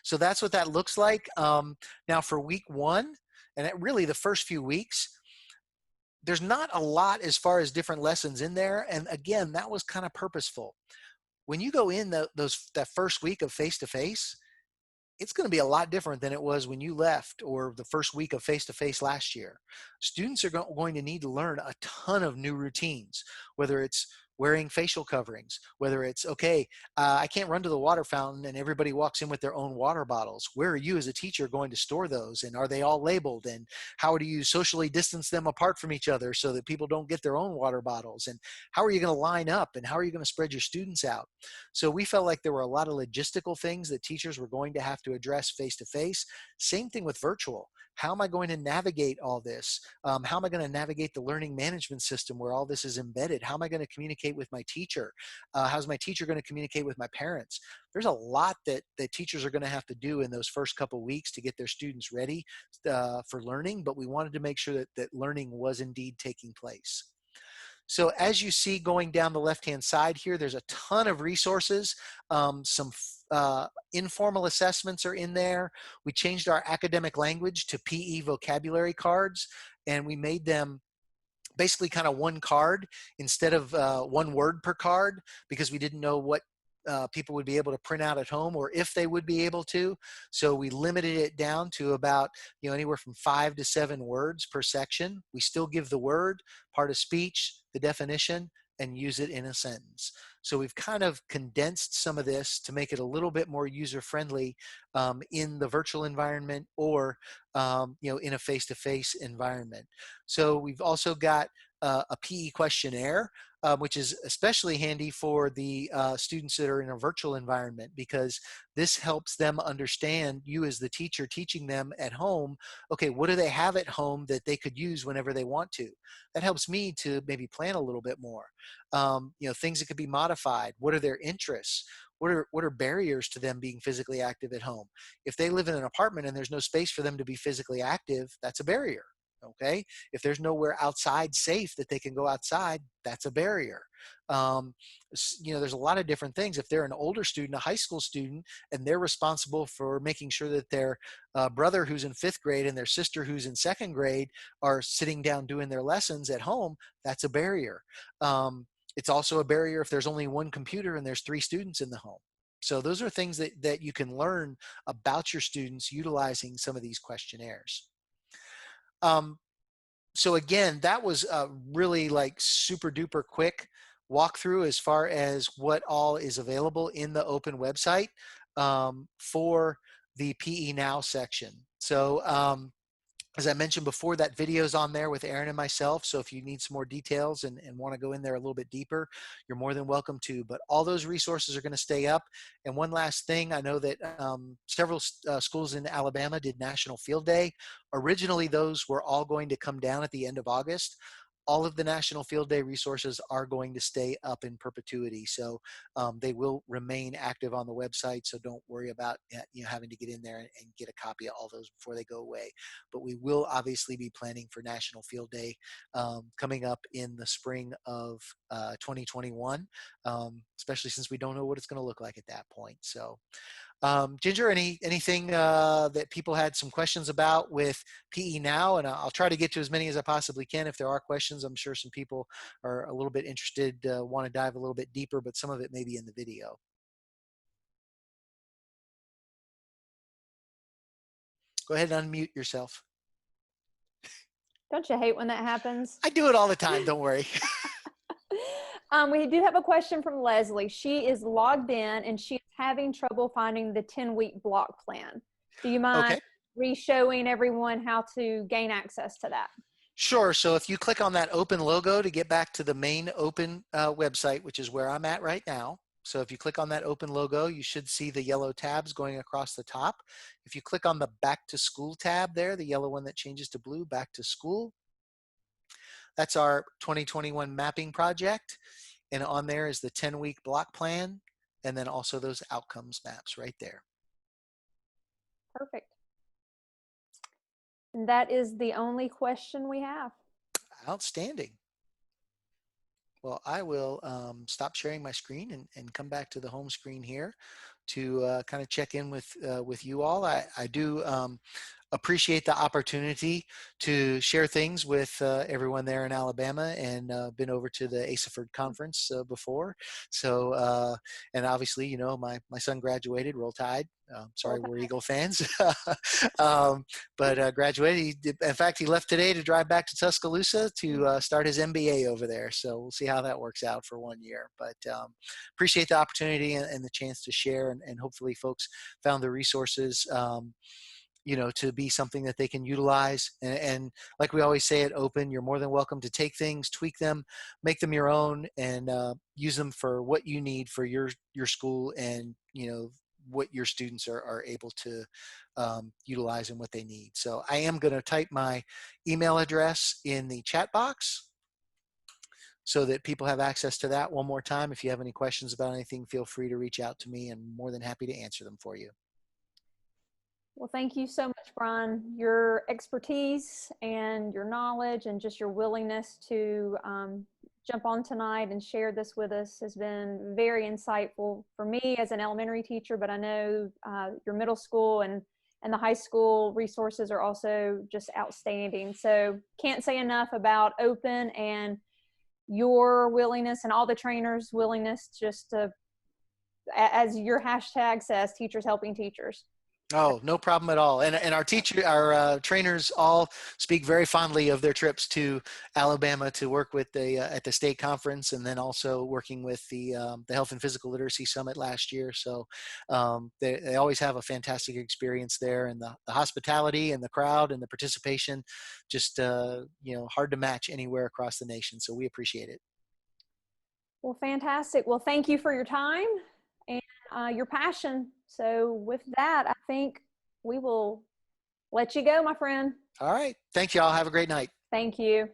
B: So that's what that looks like. Now for week 1, and really the first few weeks, there's not a lot as far as different lessons in there. And again, that was kind of purposeful. When you go in that first week of face-to-face, it's going to be a lot different than it was when you left or the first week of face-to-face last year. Students are going to need to learn a ton of new routines, whether it's wearing facial coverings, whether it's, okay, I can't run to the water fountain and everybody walks in with their own water bottles. Where are you as a teacher going to store those? And are they all labeled? And how do you socially distance them apart from each other so that people don't get their own water bottles? And how are you going to line up? And how are you going to spread your students out? So we felt like there were a lot of logistical things that teachers were going to have to address face to face. Same thing with virtual. How am I going to navigate all this? How am I going to navigate the learning management system where all this is embedded? How am I going to communicate with my teacher? How's my teacher going to communicate with my parents? There's a lot that teachers are going to have to do in those first couple of weeks to get their students ready for learning, but we wanted to make sure that learning was indeed taking place. So as you see going down the left-hand side here, there's a ton of resources. Some informal assessments are in there. We changed our academic language to PE vocabulary cards, and we made them basically kind of one card instead of one word per card, because we didn't know what people would be able to print out at home or if they would be able to. So we limited it down to about, anywhere from 5 to 7 words per section. We still give the word, part of speech, the definition, and use it in a sentence. So we've kind of condensed some of this to make it a little bit more user-friendly in the virtual environment or in a face-to-face environment. So we've also got a PE questionnaire, which is especially handy for the students that are in a virtual environment, because this helps them understand, you as the teacher teaching them at home, okay, what do they have at home that they could use whenever they want to? That helps me to maybe plan a little bit more. Things that could be modified. What are their interests? What are barriers to them being physically active at home? If they live in an apartment and there's no space for them to be physically active, that's a barrier. Okay, if there's nowhere outside safe that they can go outside, that's a barrier. There's a lot of different things. If they're an older student, a high school student, and they're responsible for making sure that their brother who's in 5th grade and their sister who's in 2nd grade are sitting down doing their lessons at home, that's a barrier. It's also a barrier if there's only one computer and there's 3 students in the home. So those are things that you can learn about your students utilizing some of these questionnaires. So again, that was a really like super duper quick walkthrough as far as what all is available in the open website for the PE Now section. So as I mentioned before, that video's on there with Aaron and myself. So if you need some more details and want to go in there a little bit deeper, you're more than welcome to. But all those resources are going to stay up. And one last thing, I know that several schools in Alabama did National Field Day. Originally, those were all going to come down at the end of August. All of the National Field Day resources are going to stay up in perpetuity. So they will remain active on the website. So don't worry about having to get in there and get a copy of all those before they go away. But we will obviously be planning for National Field Day coming up in the spring of 2021, especially since we don't know what it's going to look like at that point. So Ginger, anything that people had some questions about with PE Now? And I'll try to get to as many as I possibly can. If there are questions, I'm sure some people are a little bit interested, want to dive a little bit deeper, but some of it may be in the video. Go ahead and unmute yourself.
A: Don't you hate when that happens?
B: I do it all the time, don't worry.
A: We do have a question from Leslie. She is logged in and she's having trouble finding the 10-week block plan. Do you mind re-showing everyone how to gain access to that?
B: Sure. So if you click on that open logo to get back to the main open website, which is where I'm at right now. So if you click on that open logo, you should see the yellow tabs going across the top. If you click on the Back to School tab there, the yellow one that changes to blue, Back to School, that's our 2021 mapping project. And on there is the 10-week block plan, and then also those outcomes maps right there.
A: Perfect. And that is the only question we have.
B: Outstanding. Well, I will stop sharing my screen and come back to the home screen here to kind of check in with you all. I do appreciate the opportunity to share things with everyone there in Alabama, and been over to the Asahperd conference before. So, and obviously, you know, my son graduated, Roll Tide. Sorry, we're Eagle fans. But graduated. In fact, he left today to drive back to Tuscaloosa to start his MBA over there. So we'll see how that works out for 1 year. But appreciate the opportunity and the chance to share, and hopefully folks found the resources you know, to be something that they can utilize. And like we always say at Open, you're more than welcome to take things, tweak them, make them your own, and use them for what you need for your school, and, you know, what your students are able to utilize and what they need. So I am going to type my email address in the chat box so that people have access to that one more time. If you have any questions about anything, feel free to reach out to me. I'm more than happy to answer them for you.
A: Well, thank you so much, Brian. Your expertise and your knowledge and just your willingness to jump on tonight and share this with us has been very insightful for me as an elementary teacher, but I know your middle school and the high school resources are also just outstanding. So can't say enough about Open and your willingness and all the trainers' willingness just to, as your hashtag says, teachers helping teachers.
B: Oh, no problem at all. And our trainers all speak very fondly of their trips to Alabama to work with the at the state conference, and then also working with the Health and Physical Literacy Summit last year. So they always have a fantastic experience there, and the hospitality and the crowd and the participation, just you know, hard to match anywhere across the nation. So we appreciate it.
A: Well, fantastic. Well, thank you for your time and your passion. So with that, I think we will let you go, my friend.
B: All right. Thank you all. Have a great night.
A: Thank you.